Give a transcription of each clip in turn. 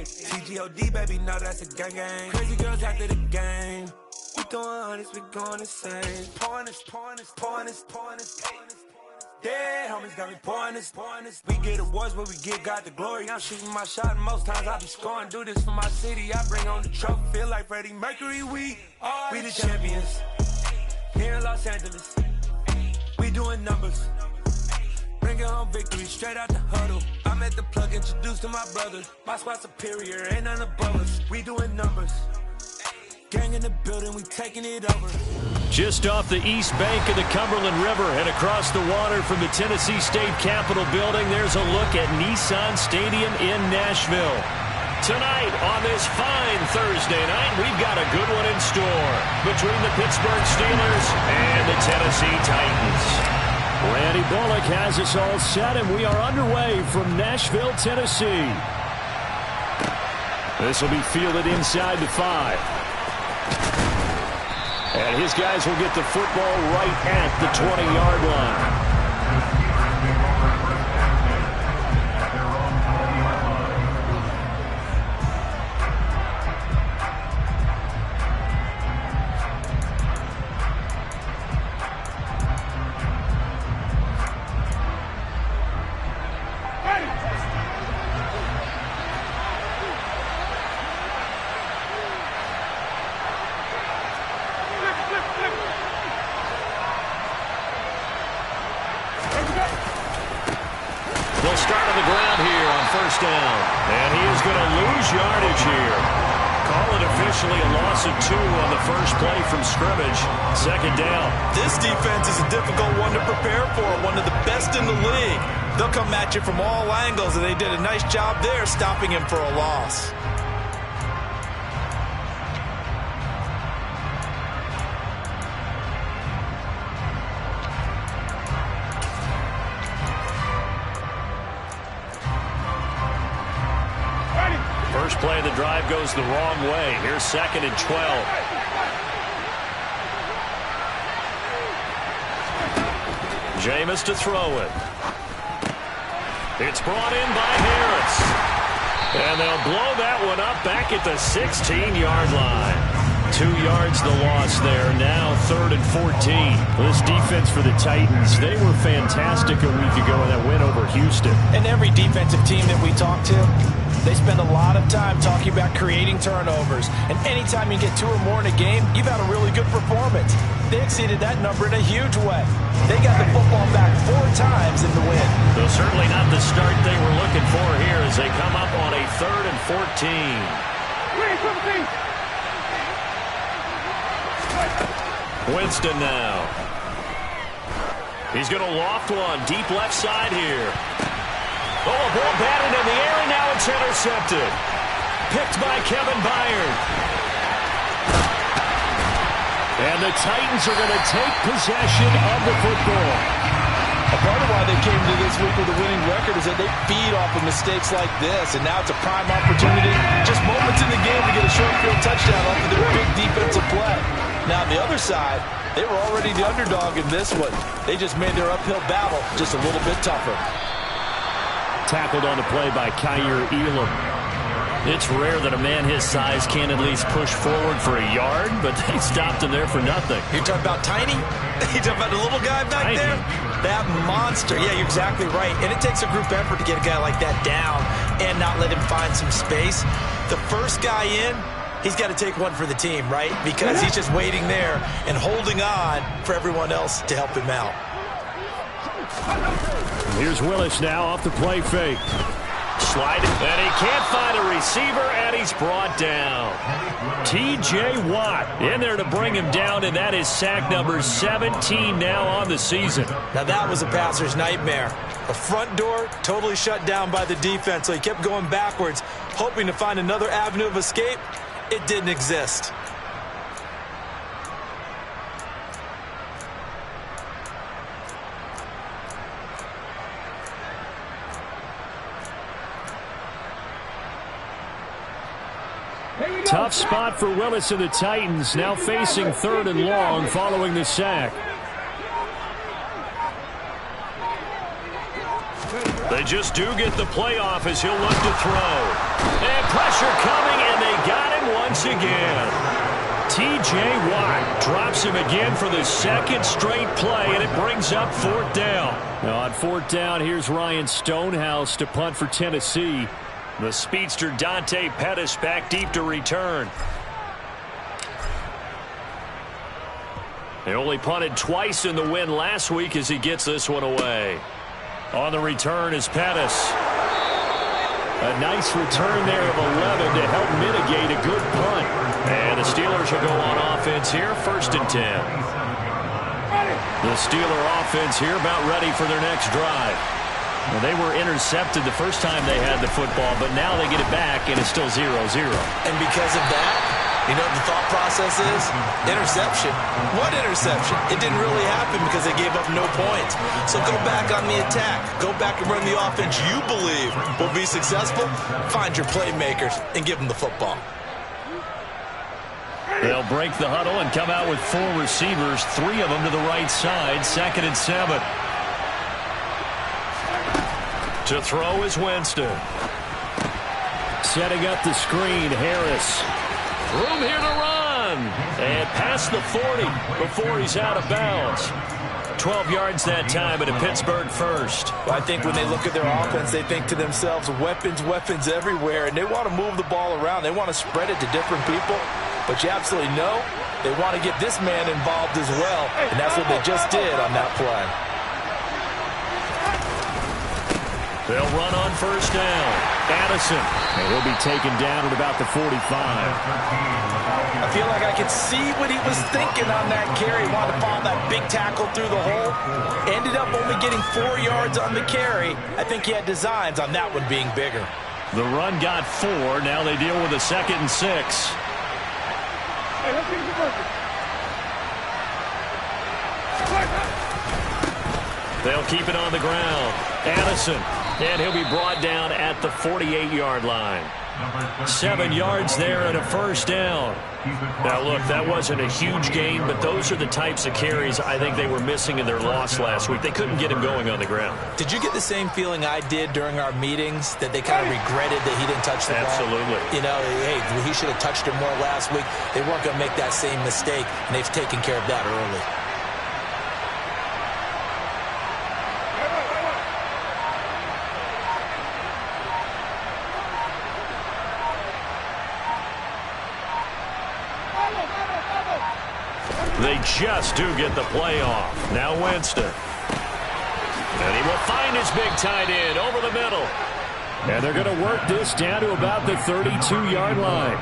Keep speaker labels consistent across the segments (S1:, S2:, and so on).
S1: TGOD, baby, no, that's a gang. Crazy girls after the game. We throwing hundreds, we going insane. Pouring this. Dead homies got me pouring this. We get awards, but we got the glory. I'm shooting my shot, and most times I be scoring. Do this for my city, I bring on the trophy. Feel like Freddie Mercury, we the champions. Here in Los Angeles, we doing numbers. Bringing home victory, straight out the huddle. I'm at the plug, introduced to my brothers. My squad superior, ain't none above us. We doing numbers. Gang in the building, we taking it over.
S2: Just off the east bank of the Cumberland River and across the water from the Tennessee State Capitol building, there's a look at Nissan Stadium in Nashville. Tonight on this fine Thursday night, we've got a good one in store between the Pittsburgh Steelers and the Tennessee Titans. Randy Bullock has us all set, and we are underway from Nashville, Tennessee. This will be fielded inside the 5. And his guys will get the football right at the 20-yard line. They'll start on the ground here on first down. And he is going to lose yardage here. Call it officially a loss of 2 on the first play from scrimmage. Second down.
S3: This defense is a difficult one to prepare for. One of the best in the league. They'll come at you from all angles, and they did a nice job there stopping him for a loss.
S2: First play of the drive goes the wrong way. Here's 2nd and 12. Jameis to throw it. It's brought in by Harris. And they'll blow that one up back at the 16-yard line. 2 yards the loss there. Now 3rd and 14. This defense for the Titans, they were fantastic a week ago in that win over Houston.
S3: And every defensive team that we talk to, they spend a lot of time talking about creating turnovers. And anytime you get 2 or more in a game, you've had a really good performance. They exceeded that number in a huge way. They got the football back 4 times in the win.
S2: Though certainly not the start they were looking for here as they come up on a 3rd and 14. Winston now. He's going to loft one deep left side here. Oh, a ball batted in the air, and now it's intercepted. Picked by Kevin Byard. And the Titans are going to take possession of the football.
S3: A part of why they came to this week with a winning record is that they feed off of mistakes like this, and now it's a prime opportunity, just moments in the game, to get a short field touchdown off of their big defensive play. Now, on the other side, they were already the underdog in this one. They just made their uphill battle just a little bit tougher.
S2: Tackled on the play by Kyer Elam. It's rare that a man his size can't at least push forward for a yard, but they stopped him there for nothing.
S3: You're talking about tiny? You're talking about the little guy back there? That monster. Yeah, you're exactly right. And it takes a group effort to get a guy like that down and not let him find some space. The first guy in, he's got to take one for the team, right? Because he's just waiting there and holding on for everyone else to help him out.
S2: Here's Willis now off the play fake. Sliding, and he can't find a receiver, and he's brought down. T.J. Watt in there to bring him down, and that is sack number 17 now on the season.
S3: Now that was a passer's nightmare. The front door totally shut down by the defense, so he kept going backwards, hoping to find another avenue of escape. It didn't exist.
S2: Tough spot for Willis and the Titans, now facing 3rd and long following the sack. They just do get the playoff as he'll look to throw. And pressure coming, and they got him once again. T.J. Watt drops him again for the second straight play, and it brings up 4th down. Now on 4th down, here's Ryan Stonehouse to punt for Tennessee. The speedster Dante Pettis back deep to return. They only punted twice in the win last week as he gets this one away. On the return is Pettis. A nice return there of 11 to help mitigate a good punt. And the Steelers will go on offense here, 1st and 10. The Steeler offense here about ready for their next drive. Well, they were intercepted the first time they had the football, but now they get it back, and it's still 0-0.
S3: And because of that, you know what the thought process is? Interception. What interception? It didn't really happen because they gave up no points. So go back on the attack. Go back and run the offense you believe will be successful. Find your playmakers and give them the football.
S2: They'll break the huddle and come out with 4 receivers, 3 of them to the right side, 2nd and 7. To throw is Winston. Setting up the screen, Harris. Room here to run. And past the 40 before he's out of bounds. 12 yards that time, and a Pittsburgh first.
S3: Well, I think when they look at their offense, they think to themselves, weapons, weapons everywhere, and they want to move the ball around. They want to spread it to different people. But you absolutely know they want to get this man involved as well, and that's what they just did on that play.
S2: They'll run on 1st down. Addison, and he'll be taken down at about the 45.
S3: I feel like I could see what he was thinking on that carry. Wanted to follow that big tackle through the hole. Ended up only getting 4 yards on the carry. I think he had designs on that one being bigger.
S2: The run got 4. Now they deal with a 2nd and 6. They'll keep it on the ground. Addison, and he'll be brought down at the 48-yard line. 7 yards there and a 1st down. Now, look, that wasn't a huge gain, but those are the types of carries I think they were missing in their loss last week. They couldn't get him going on the ground.
S3: Did you get the same feeling I did during our meetings, that they kind of regretted that he didn't touch the ball?
S2: Absolutely.
S3: You know, hey, he should have touched it more last week. They weren't going to make that same mistake, and they've taken care of that early.
S2: They just do get the playoff. Now Winston. And he will find his big tight end over the middle. And they're going to work this down to about the 32-yard line.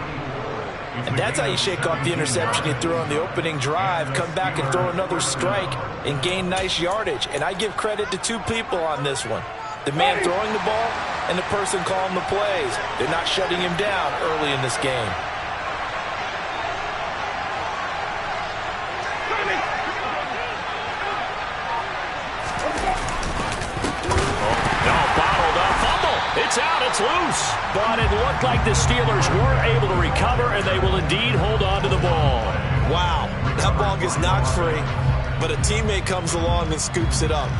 S3: And that's how you shake off the interception you threw on the opening drive, come back and throw another strike and gain nice yardage. And I give credit to 2 people on this one. The man throwing the ball and the person calling the plays. They're not shutting him down early in this game.
S2: It's out, it's loose. But it looked like the Steelers were able to recover, and they will indeed hold on to the ball.
S3: Wow, that ball gets knocked free, but a teammate comes along and scoops it up.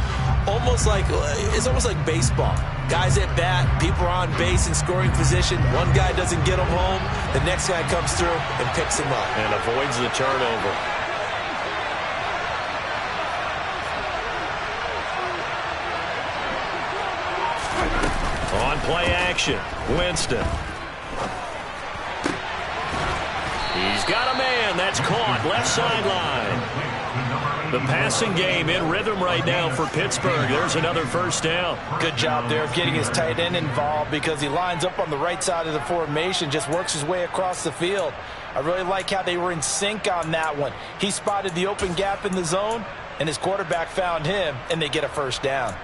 S3: It's almost like baseball. Guys at bat, people are on base in scoring position. One guy doesn't get him home, the next guy comes through and picks him up.
S2: And avoids the turnover. On play action, Winston. He's got a man. That's caught. Left sideline. The passing game in rhythm right now for Pittsburgh. There's another 1st down.
S3: Good job there of getting his tight end involved because he lines up on the right side of the formation, just works his way across the field. I really like how they were in sync on that one. He spotted the open gap in the zone, and his quarterback found him, and they get a 1st down.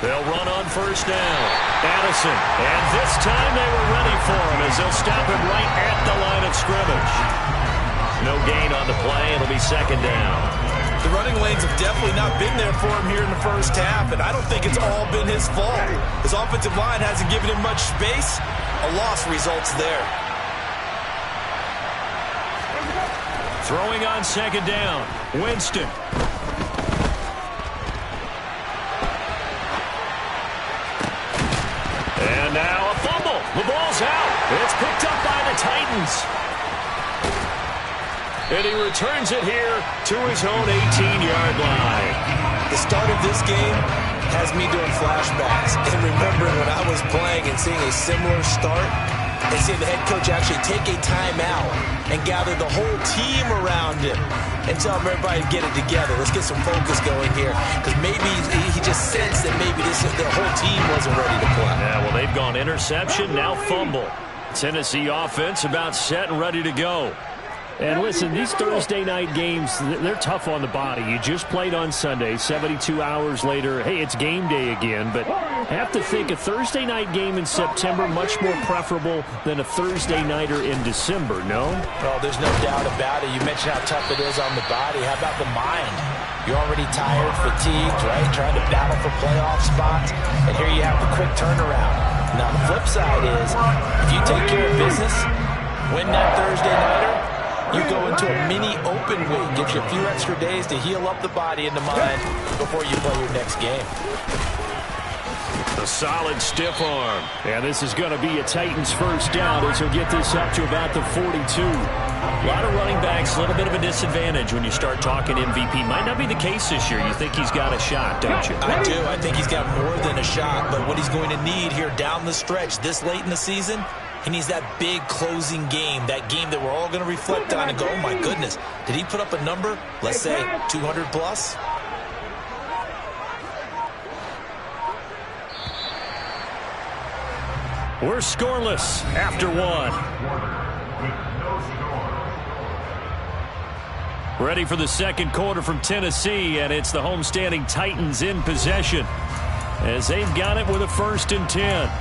S2: They'll run on 1st down. Addison. And this time they were ready for him as they'll stop him right at the line of scrimmage. No gain on the play. It'll be 2nd down.
S3: The running lanes have definitely not been there for him here in the first half, and I don't think it's all been his fault. His offensive line hasn't given him much space. A loss results there.
S2: Throwing on second down, Winston. And now a fumble. The ball's out. It's picked up by the Titans. And he returns it here to his own 18-yard line.
S3: The start of this game has me doing flashbacks and remembering when I was playing and seeing a similar start and seeing the head coach actually take a timeout and gather the whole team around him and tell everybody to get it together. Let's get some focus going here, because maybe he just sensed that maybe the whole team wasn't ready to play.
S2: Yeah, well, they've gone interception, now fumble. Tennessee offense about set and ready to go. And listen, these Thursday night games, they're tough on the body. You just played on Sunday, 72 hours later. Hey, it's game day again. But I have to think a Thursday night game in September much more preferable than a Thursday nighter in December, no?
S3: Well, there's no doubt about it. You mentioned how tough it is on the body. How about the mind? You're already tired, fatigued, right? Trying to battle for playoff spots. And here you have the quick turnaround. Now, the flip side is, if you take care of business, win that Thursday nighter, you go into a mini open week. Gives you a few extra days to heal up the body and the mind before you play your next game.
S2: A solid stiff arm. And this is going to be a Titans first down as he'll get this up to about the 42. A lot of running backs, a little bit of a disadvantage when you start talking MVP. Might not be the case this year. You think he's got a shot, don't you?
S3: I do. I think he's got more than a shot. But what he's going to need here down the stretch this late in the season, he needs that big closing game, that game that we're all going to reflect on and go, oh, my goodness, did he put up a number, let's say, 200 plus?
S2: We're scoreless after one. Ready for the second quarter from Tennessee, and it's the homestanding Titans in possession as they've got it with a 1st and 10.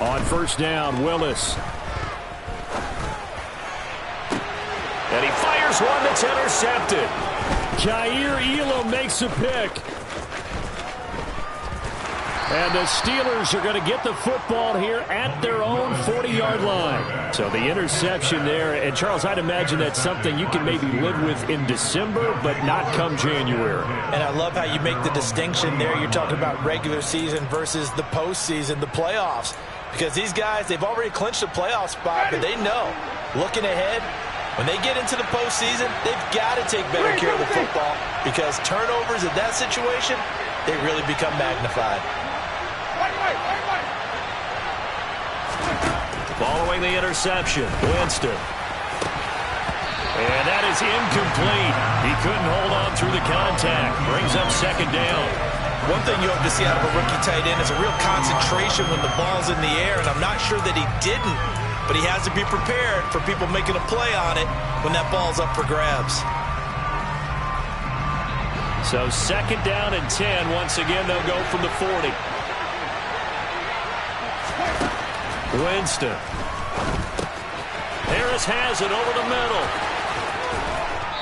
S2: On first down, Willis. And he fires one that's intercepted. Jair Elam makes a pick. And the Steelers are going to get the football here at their own 40-yard line. So the interception there. And, Charles, I'd imagine that's something you can maybe live with in December, but not come January.
S3: And I love how you make the distinction there. You're talking about regular season versus the postseason, the playoffs. Because these guys, they've already clinched a playoff spot, but they know, looking ahead, when they get into the postseason, they've got to take better care of the football, because turnovers in that situation, they really become magnified.
S2: Following the interception, Winston. And that is incomplete. He couldn't hold on through the contact. Brings up second down.
S3: One thing you hope to see out of a rookie tight end is a real concentration when the ball's in the air, and I'm not sure that he didn't, but he has to be prepared for people making a play on it when that ball's up for grabs.
S2: So second down and 10. Once again, they'll go from the 40. Winston. Harris has it over the middle.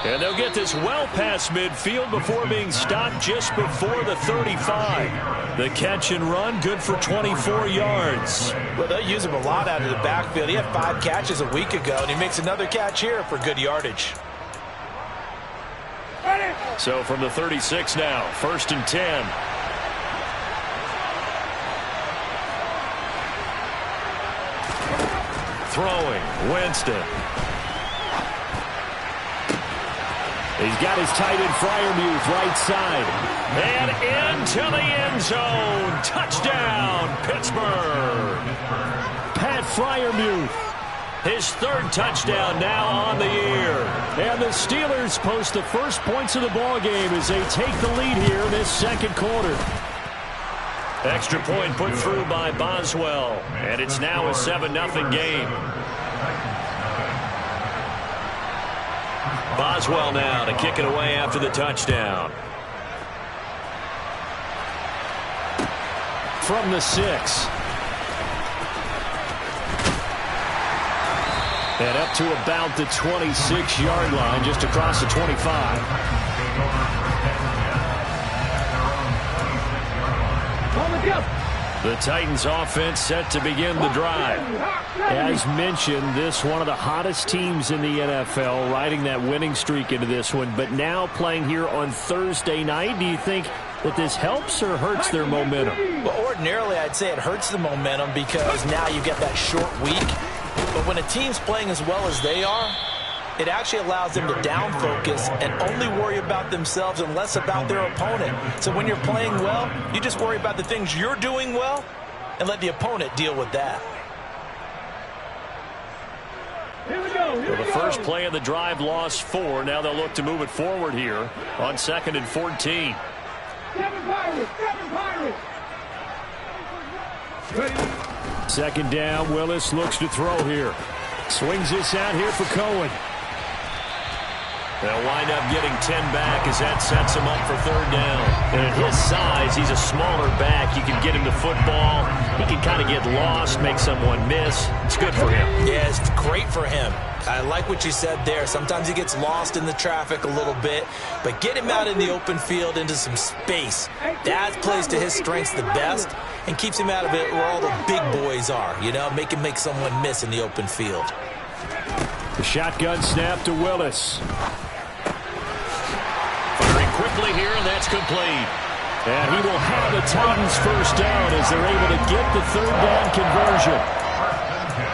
S2: And they'll get this well past midfield before being stopped just before the 35. The catch and run, good for 24 yards.
S3: Well, they'll use him a lot out of the backfield. He had 5 catches a week ago, and he makes another catch here for good yardage.
S2: So from the 36 now, 1st and 10. Throwing, Winston. He's got his tight end Freiermuth right side. And into the end zone. Touchdown, Pittsburgh. Pat Freiermuth. His 3rd touchdown now on the year. And the Steelers post the first points of the ballgame as they take the lead here in this second quarter. Extra point put through by Boswell. And it's now a 7-0 game. Boswell now to kick it away after the touchdown. From the 6. And up to about the 26-yard line, just across the 25. The Titans offense set to begin the drive. As mentioned, this one of the hottest teams in the NFL, riding that winning streak into this one, but now playing here on Thursday night. Do you think that this helps or hurts their momentum?
S3: Well, ordinarily, I'd say it hurts the momentum because now you get that short week. But when a team's playing as well as they are, it actually allows them to down focus and only worry about themselves and less about their opponent. So when you're playing well, you just worry about the things you're doing well and let the opponent deal with that.
S2: Well, the first play of the drive lost 4. Now they'll look to move it forward here on 2nd and 14. Second down, Willis looks to throw here. Swings this out here for Cohen. They'll wind up getting 10 back as that sets him up for 3rd down. And at his size, he's a smaller back. You can get him the football. He can kind of get lost, make someone miss. It's good for him.
S3: Yeah, it's great for him. I like what you said there. Sometimes he gets lost in the traffic a little bit, but get him out in the open field into some space. That plays to his strengths the best and keeps him out of it where all the big boys are, you know, make him make someone miss in the open field.
S2: The shotgun snap to Willis. Firing quickly here, and that's complete. And he will have the Titans first down as they're able to get the 3rd down conversion.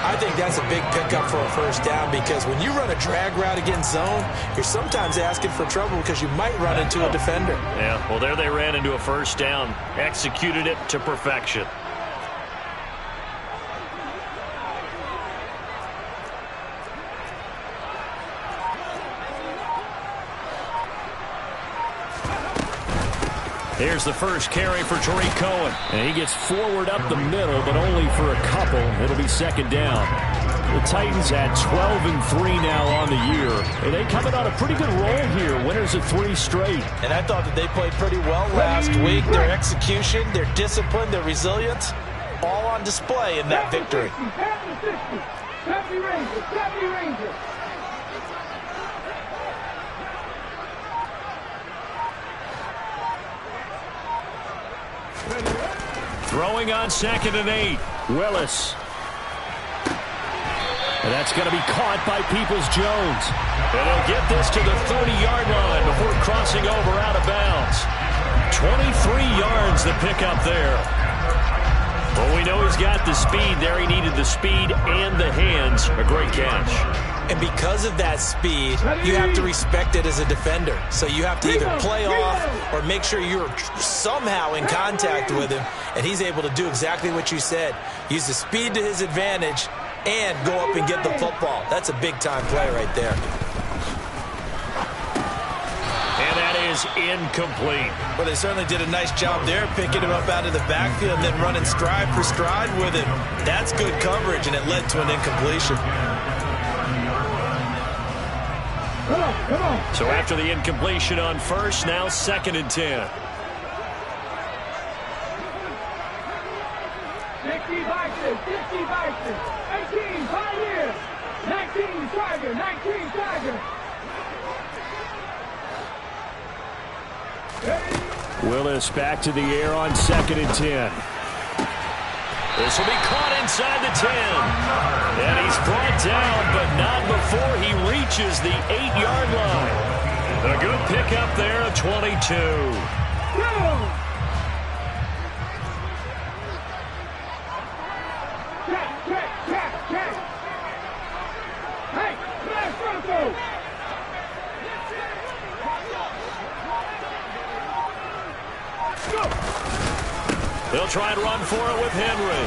S3: I think that's a big pickup for a first down because when you run a drag route against zone, you're sometimes asking for trouble because you might run into a defender.
S2: Yeah, well, there they ran into a first down, executed it to perfection. Here's the first carry for Tariq Cohen. And he gets forward up the middle, but only for a couple. It'll be 2nd down. The Titans at 12-3 now on the year. And they coming on a pretty good roll here. Winners of 3 straight.
S3: And I thought that they played pretty well last week. Their execution, their discipline, their resilience, all on display in that victory.
S2: Throwing on 2nd and 8. Willis. And that's going to be caught by Peoples-Jones. And he'll get this to the 30-yard line before crossing over out of bounds. 23 yards the pickup there. Well, we know he's got the speed there. He needed the speed and the hands. A great catch.
S3: And because of that speed, you have to respect it as a defender. So you have to either play off or make sure you're somehow in contact with him. And he's able to do exactly what you said. Use the speed to his advantage and go up and get the football. That's a big-time play right there.
S2: And that is incomplete.
S3: Well, they certainly did a nice job there, picking him up out of the backfield and then running stride for stride with him. That's good coverage, and it led to an incompletion.
S2: Come on. So after the incompletion on first, now 2nd and 10.
S4: 60 Vikings, 50 Vikings, 18 Pioneers, 19 Tiger, 19 Tiger.
S2: Willis back to the air on 2nd and 10. This will be caught inside the 10. And he's brought down, but not before he reaches the 8-yard line. A good pickup there of 22.
S4: Hey, last Bronco.
S2: They'll try and run for it with Henry.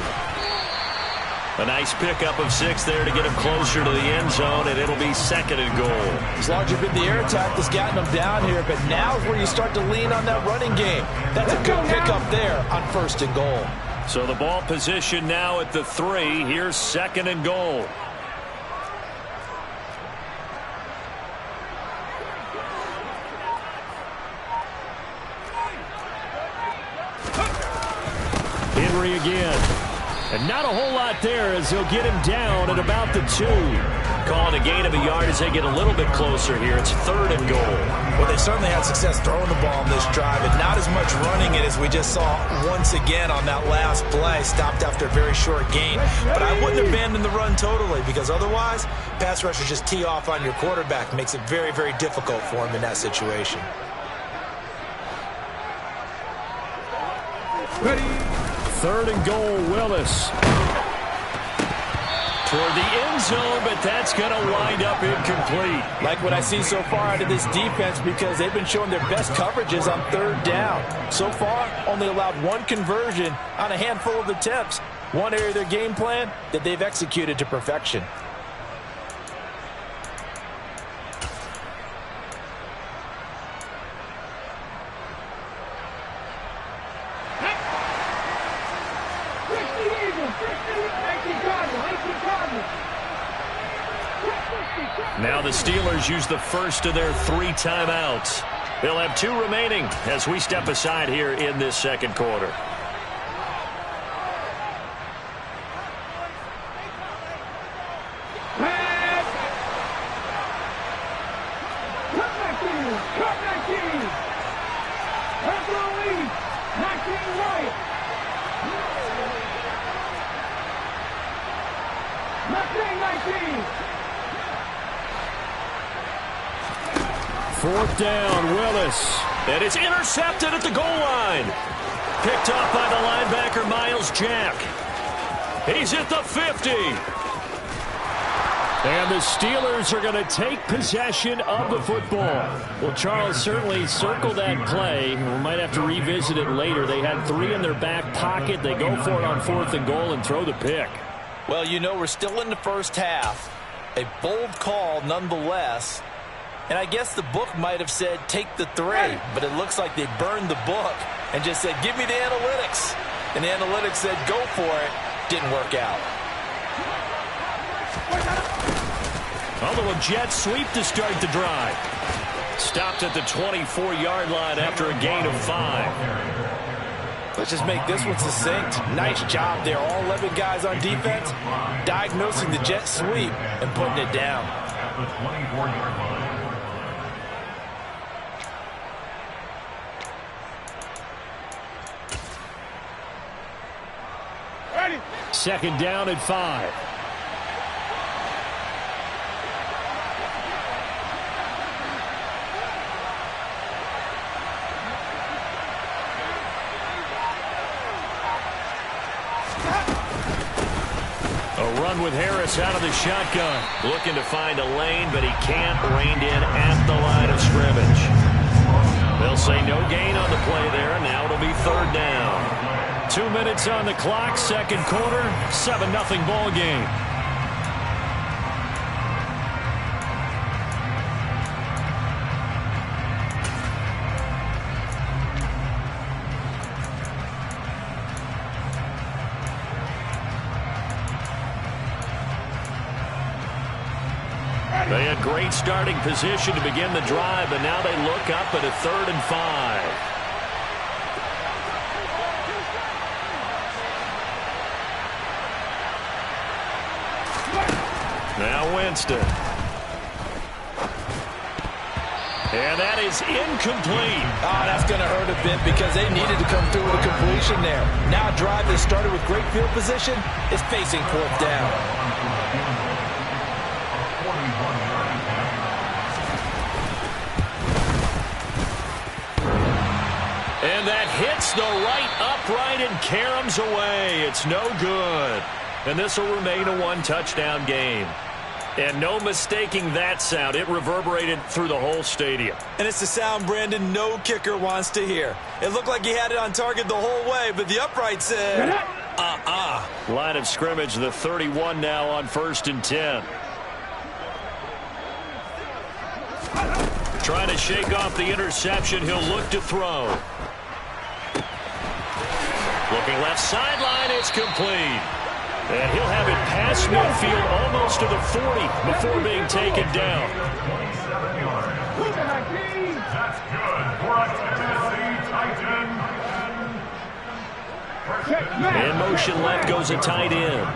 S2: A nice pickup of 6 there to get him closer to the end zone, and it'll be 2nd and goal.
S3: As long as you've been the air attack that's gotten them down here, but now is where you start to lean on that running game. That's a good pickup there on 1st and goal.
S2: So the ball position now at the 3. Here's 2nd and goal. again. And not a whole lot there as they'll get him down at about the 2. Calling a gain of a yard as they get a little bit closer here. It's 3rd and goal.
S3: Well, they certainly had success throwing the ball on this drive, and not as much running it as we just saw once again on that last play. Stopped after a very short gain. But I wouldn't abandon the run totally, because otherwise, pass rushers just tee off on your quarterback. Makes it very, very difficult for him in that situation.
S2: Ready. 3rd and goal, Willis. Toward the end zone, but that's going to wind up incomplete.
S3: Like what I see so far out of this defense, because they've been showing their best coverages on 3rd down. So far, only allowed 1 conversion on a handful of attempts. One area of their game plan that they've executed to perfection.
S2: Now the Steelers use the first of their 3 timeouts. They'll have 2 remaining as we step aside here in this second quarter. Fourth down, Willis. And it's intercepted at the goal line. Picked up by the linebacker, Miles Jack. He's at the 50. And the Steelers are going to take possession of the football. Well, Charles, certainly circle that play. We might have to revisit it later. They had 3 in their back pocket. They go for it on 4th and goal and throw the pick.
S3: Well, you know, we're still in the first half. A bold call nonetheless. And I guess the book might have said, take the 3. But it looks like they burned the book and just said, give me the analytics. And the analytics said, go for it. Didn't work out.
S2: Although a jet sweep to start the drive. Stopped at the 24-yard line after a gain of 5.
S3: Let's just make this one succinct. Nice job there. All 11 guys on defense diagnosing the jet sweep and putting it down.
S5: At the 24-yard line.
S2: Second down at 5. A run with Harris out of the shotgun. Looking to find a lane, but he can't. Reined in at the line of scrimmage. They'll say no gain on the play there. Now it'll be 3rd down. 2 minutes on the clock, second quarter, 7-0 ball game. They had great starting position to begin the drive, but now they look up at a 3rd and 5. Now Winston. And that is incomplete.
S3: Oh, that's going to hurt a bit because they needed to come through with a completion there. Now a drive that started with great field position is facing 4th down.
S2: And that hits the right upright and caroms away. It's no good. And this will remain a 1-touchdown game. And no mistaking that sound. It reverberated through the whole stadium.
S3: And it's the sound Brandon no kicker wants to hear. It looked like he had it on target the whole way, but the upright said,
S2: Line of scrimmage, the 31 now on 1st and 10. Trying to shake off the interception. He'll look to throw. Looking left sideline. It's complete. And he'll have it past midfield almost to the 40 before being taken down.
S5: 27 yards. That's good for a Tennessee Titan.
S2: In motion left goes a tight end.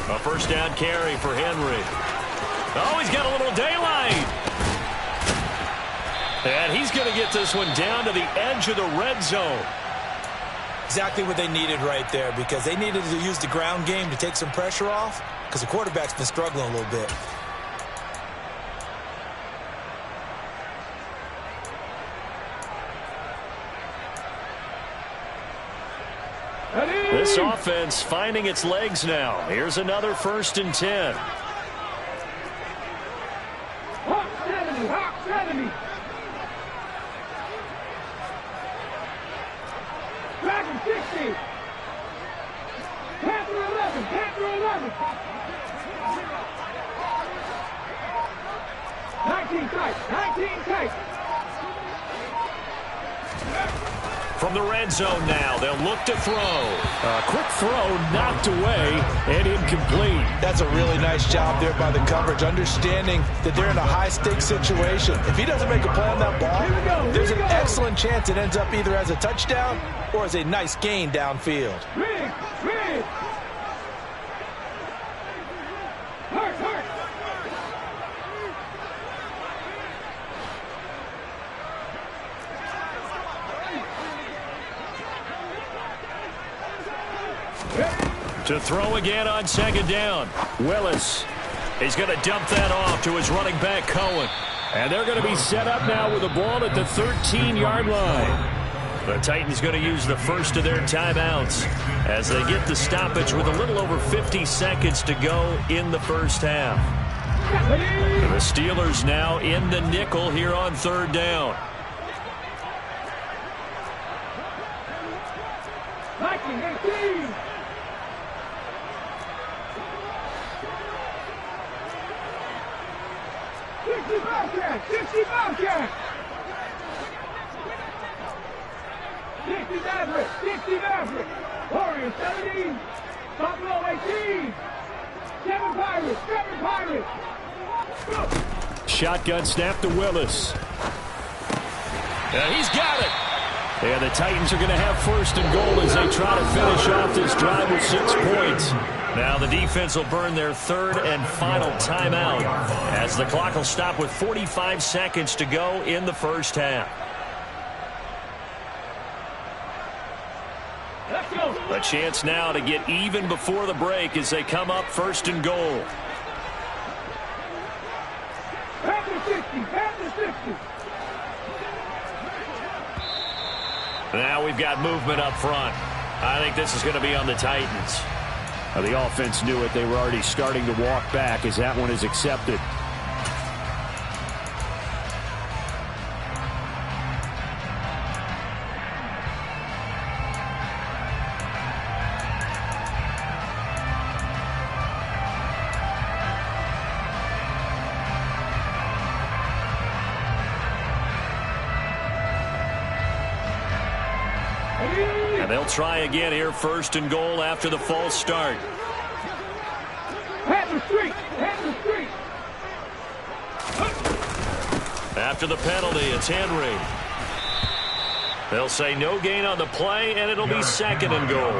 S2: A first down carry for Henry. Oh, he's got a little daylight. And he's going to get this one down to the edge of the red zone.
S3: Exactly what they needed right there, because they needed to use the ground game to take some pressure off, because the quarterback's been struggling a little bit.
S2: This offense finding its legs now. Here's another 1st and 10.
S4: Hawk 70, Hawk 70. Dragon 60. Panther 11, Panther 11. 19 tight, 19 tight.
S2: From the red zone now, they'll look to throw. A quick throw knocked away and incomplete.
S3: That's a really nice job there by the coverage, understanding that they're in a high-stakes situation. If he doesn't make a play on that ball, there's an excellent chance it ends up either as a touchdown or as a nice gain downfield.
S4: Rig, rig. Hurt, hurt.
S2: To throw again on 2nd down. Willis. He's going to dump that off to his running back, Cohen. And they're going to be set up now with the ball at the 13-yard line. The Titans going to use the first of their timeouts as they get the stoppage with a little over 50 seconds to go in the first half. The Steelers now in the nickel here on 3rd down.
S4: Bobcat! 60 Bobcat! 60 Maverick! 60 Maverick! Warriors 17! Buffalo 18! 7 Pirates! 7 Pirates!
S2: Shotgun snap to Willis. He's got it! And the Titans are going to have 1st and goal as they try to finish off this drive with 6 points. Now the defense will burn their 3rd and final timeout as the clock will stop with 45 seconds to go in the first half. A chance now to get even before the break as they come up 1st and goal.
S4: Panther 60, Panther 60.
S2: Now we've got movement up front. I think this is going to be on the Titans. The offense knew it. They were already starting to walk back as that one is accepted. And they'll try again here, 1st and goal after the false start.
S4: Panther Street! Panther Street!
S2: After the penalty, it's Henry. They'll say no gain on the play, and it'll be 2nd and goal.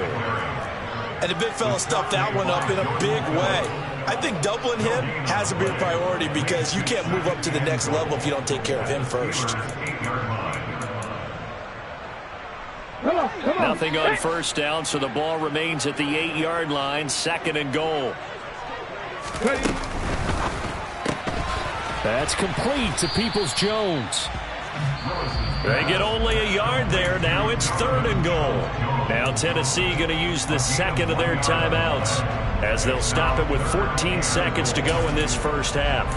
S3: And the big fella stuffed that one up in a big way. I think doubling him has to be a priority because you can't move up to the next level if you don't take care of him first.
S2: Nothing on 1st down, so the ball remains at the 8-yard line, 2nd and goal. That's complete to Peoples-Jones. They get only a yard there. Now it's 3rd and goal. Now Tennessee going to use the 2nd of their timeouts as they'll stop it with 14 seconds to go in this first half.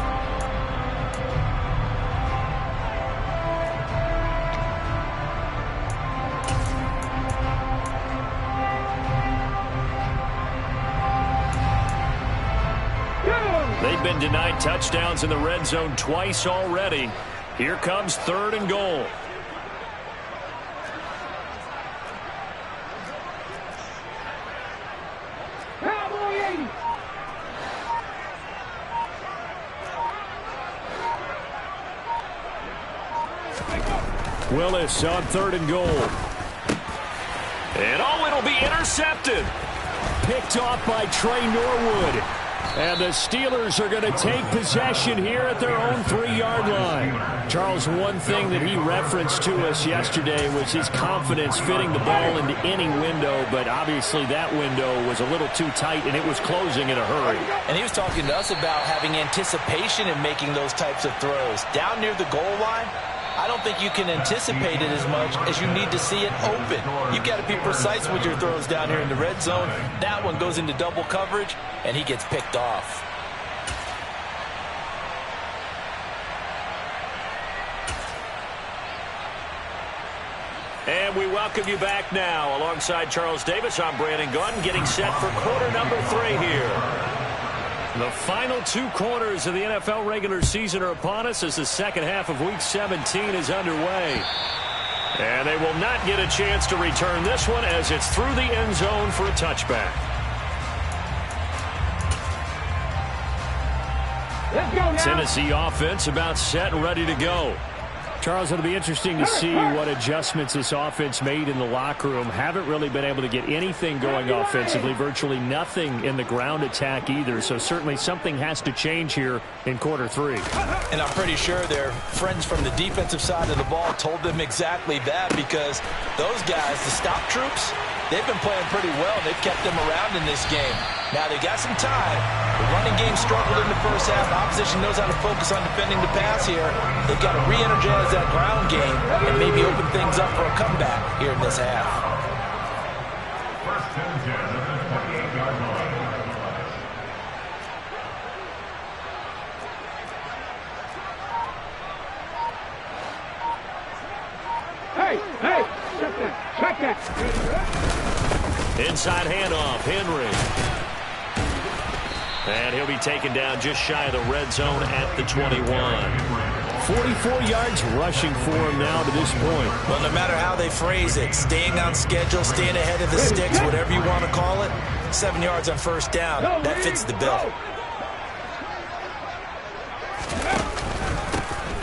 S2: They've been denied touchdowns in the red zone twice already. Here comes 3rd and goal.
S4: Cowboy 80!
S2: Willis on 3rd and goal. And it'll be intercepted. Picked off by Trey Norwood. And the Steelers are going to take possession here at their own 3-yard line. Charles, one thing that he referenced to us yesterday was his confidence fitting the ball into any window, but obviously that window was a little too tight, and it was closing in a hurry.
S3: And he was talking to us about having anticipation in making those types of throws. Down near the goal line, I don't think you can anticipate it as much as you need to see it open. You've got to be precise with your throws down here in the red zone. That one goes into double coverage, and he gets picked off.
S2: And we welcome you back now. Alongside Charles Davis, I'm Brandon Gordon, getting set for quarter number 3 here. The final 2 quarters of the NFL regular season are upon us as the second half of Week 17 is underway. And they will not get a chance to return this one as it's through the end zone for a touchback.
S4: Let's go now.
S2: Tennessee offense about set and ready to go. Charles, it'll be interesting to see what adjustments this offense made in the locker room. Haven't really been able to get anything going offensively, virtually nothing in the ground attack either. So certainly something has to change here in quarter 3.
S3: And I'm pretty sure their friends from the defensive side of the ball told them exactly that, because those guys, the stop troops, they've been playing pretty well. They've kept them around in this game. Now they got some time. The running game struggled in the first half. Opposition knows how to focus on defending the pass here. They've got to re-energize that ground game and maybe open things up for a comeback here in this half.
S5: First and 10 at the 28-yard line.
S4: Hey, check that.
S2: Inside handoff, Henry. And he'll be taken down just shy of the red zone at the 21. 44 yards rushing for him now to this point.
S3: Well, no matter how they phrase it, staying on schedule, staying ahead of the sticks, whatever you want to call it, 7 yards on first down, that fits the bill.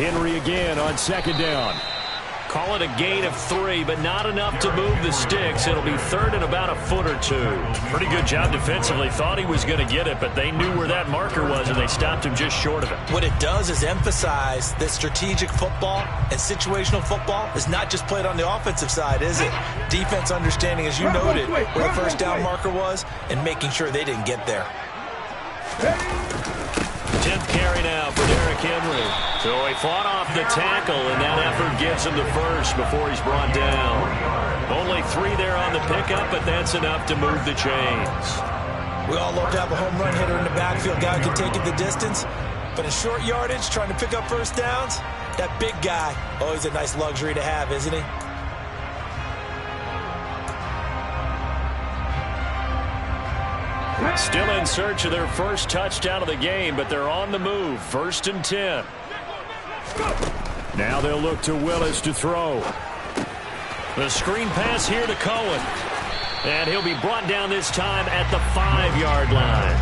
S2: Henry again on 2nd down. Call it a gain of 3, but not enough to move the sticks. It'll be 3rd and about a foot or 2. Pretty good job defensively. Thought he was going to get it, but they knew where that marker was, and they stopped him just short of it.
S3: What it does is emphasize that strategic football and situational football is not just played on the offensive side, is it? Defense understanding, as you noted, where the first down marker was and making sure they didn't get there.
S2: 10th carry now for Derrick Henry. So he fought off the tackle, and that effort gives him the first before he's brought down. Only 3 there on the pickup, but that's enough to move the chains.
S3: We all love to have a home run hitter in the backfield. Guy can take it the distance. But in short yardage, trying to pick up first downs, that big guy, always a nice luxury to have, isn't he?
S2: Still in search of their first touchdown of the game, but they're on the move. 1st and 10. Now they'll look to Willis to throw. The screen pass here to Cohen. And he'll be brought down this time at the 5-yard line.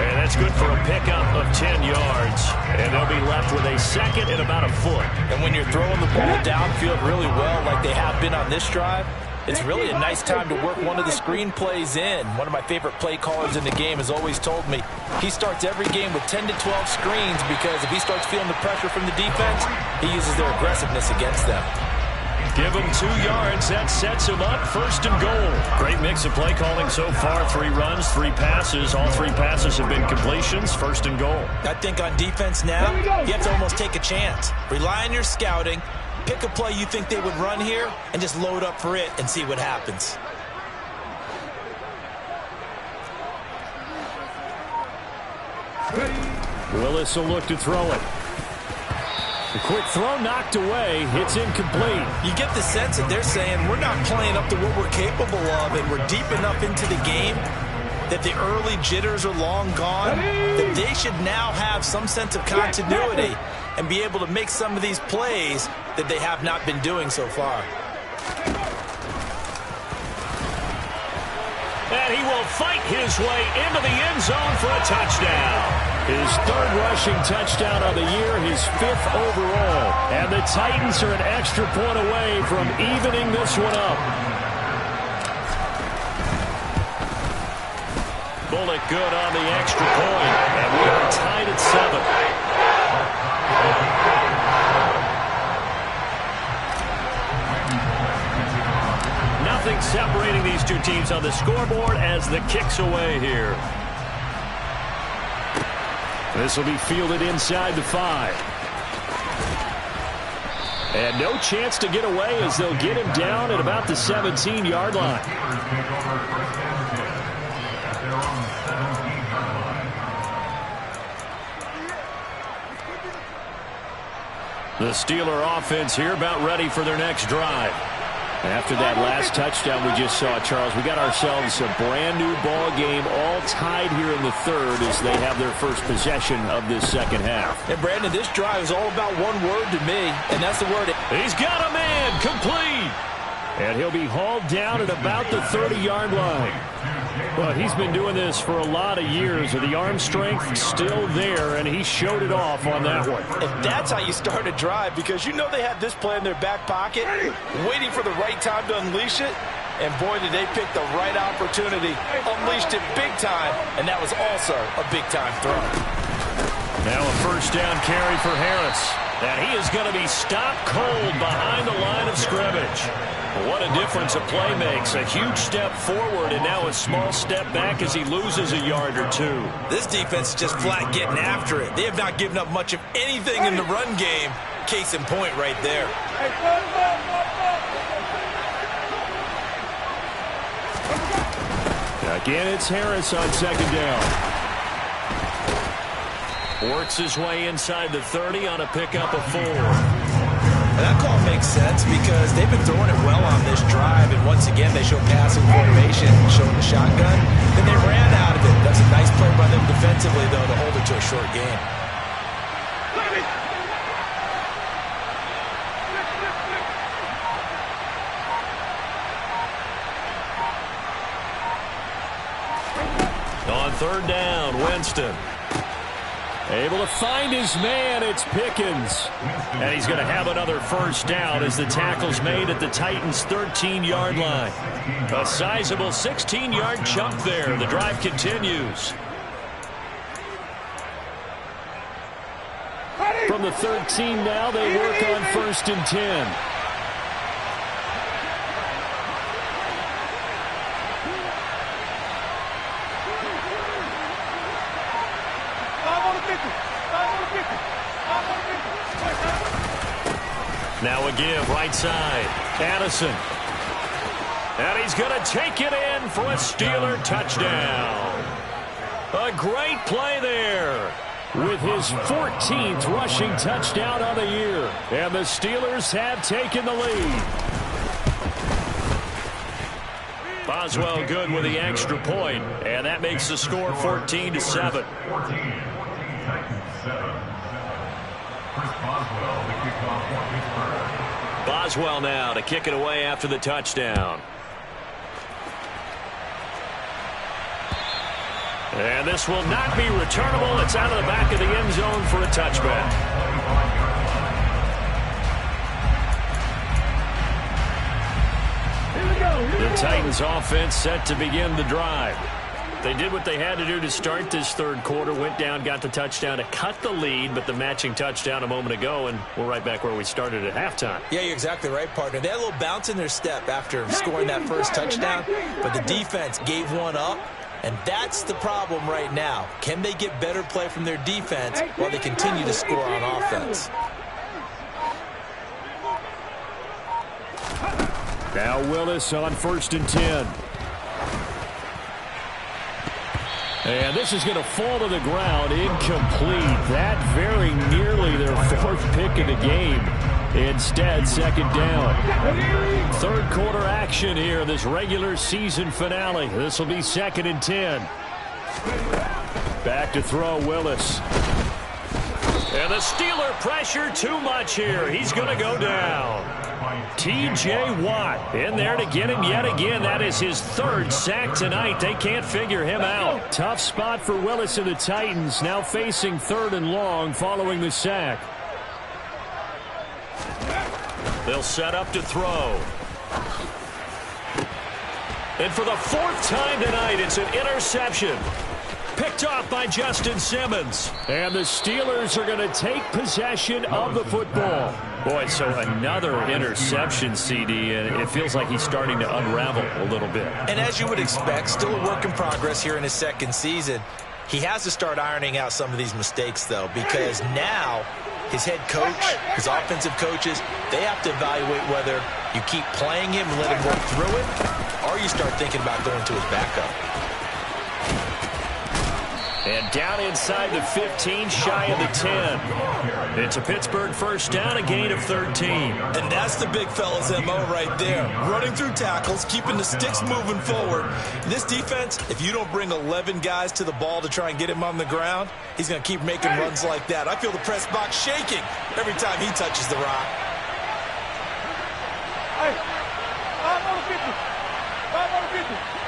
S2: And that's good for a pickup of 10 yards. And they'll be left with a 2nd and about a foot.
S3: And when you're throwing the ball downfield really well like they have been on this drive, it's really a nice time to work one of the screen plays in. One of my favorite play callers in the game has always told me he starts every game with 10 to 12 screens, because if he starts feeling the pressure from the defense, he uses their aggressiveness against them.
S2: Give him 2 yards. That sets him up. 1st and goal. Great mix of play calling so far. 3 runs, 3 passes. All 3 passes have been completions. 1st and goal.
S3: I think on defense now, you have to almost take a chance. Rely on your scouting. Pick a play you think they would run here and just load up for it and see what happens.
S2: Willis will look to throw it. The quick throw knocked away. It's incomplete.
S3: You get the sense that they're saying we're not playing up to what we're capable of, and we're deep enough into the game that the early jitters are long gone, that they should now have some sense of continuity and be able to make some of these plays that they have not been doing so far.
S2: And he will fight his way into the end zone for a touchdown. His third rushing touchdown of the year, his 5th overall. And the Titans are an extra point away from evening this one up. Bullock good on the extra point, and we are tied at 7. Nothing separating these two teams on the scoreboard as the kick's away here. This will be fielded inside the 5. And no chance to get away as they'll get him down at about the 17-yard line. The Steeler offense here about ready for their next drive. After that last touchdown we just saw, Charles, we got ourselves a brand-new ball game, all tied here in the 3rd as they have their first possession of this second half.
S3: And, Brandon, this drive is all about one word to me, and that's the word.
S2: He's got a man, complete. And he'll be hauled down at about the 30-yard line. Well, he's been doing this for a lot of years. The arm strength still there, and he showed it off on that one.
S3: And that's how you start a drive, because you know they had this play in their back pocket, waiting for the right time to unleash it. And boy, did they pick the right opportunity. Unleashed it big time, and that was also a big-time throw.
S2: Now a first down carry for Harris. And he is going to be stopped cold behind the line of scrimmage. What a difference a play makes. A huge step forward and now a small step back as he loses a yard or 2.
S3: This defense is just flat getting after it. They have not given up much of anything in the run game. Case in point right there.
S2: Again, it's Harris on second down. Works his way inside the 30 on a pickup of 4.
S3: That call makes sense because they've been throwing it well on this drive, and once again they show passing formation, showing the shotgun. Then they ran out of it. That's a nice play by them defensively, though, to hold it to a short game.
S2: On third down, Winston. Able to find his man, it's Pickens. And he's going to have another first down as the tackle's made at the Titans' 13-yard line. A sizable 16-yard chunk there. The drive continues. From the 13 now, they work on 1st and 10. Now a give, right side. Addison. And he's going to take it in for a Steeler touchdown. A great play there with his 14th rushing touchdown of the year. And the Steelers have taken the lead. Boswell good with the extra point, and that makes the score 14-7. Boswell now to kick it away after the touchdown. And this will not be returnable. It's out of the back of the end zone for a touchback. The Titans offense set to begin the drive. They did what they had to do to start this third quarter. Went down, got the touchdown to cut the lead, but the matching touchdown a moment ago, and we're right back where we started at halftime.
S3: Yeah, you're exactly right, partner. They had a little bounce in their step after scoring that first touchdown, but the defense gave one up, and that's the problem right now. Can they get better play from their defense while they continue to score on offense?
S2: Now Willis on 1st and 10. And this is going to fall to the ground, incomplete. That very nearly their 4th pick of the game. Instead, second down. Third quarter action here, this regular season finale. This will be 2nd and 10. Back to throw, Willis. And the Steeler pressure too much here. He's going to go down. T.J. Watt in there to get him yet again. That is his third sack tonight. They can't figure him out. Tough spot for Willis and the Titans, now facing 3rd and long following the sack. They'll set up to throw. And for the 4th time tonight, it's an interception. Picked off by Justin Simmons. And the Steelers are going to take possession of the football. Boy, so another interception, CD, and it feels like he's starting to unravel a little bit.
S3: And as you would expect, still a work in progress here in his 2nd season. He has to start ironing out some of these mistakes, though, because now his head coach, his offensive coaches, they have to evaluate whether you keep playing him and let him work through it, or you start thinking about going to his backup.
S2: And down inside the 15, shy of the 10. It's a Pittsburgh first down, a gain of 13.
S3: And that's the big fella's MO right there. Running through tackles, keeping the sticks moving forward. This defense, if you don't bring 11 guys to the ball to try and get him on the ground, he's going to keep making runs like that. I feel the press box shaking every time he touches the rock.
S4: Hey, 5 on 50. 5 on 50.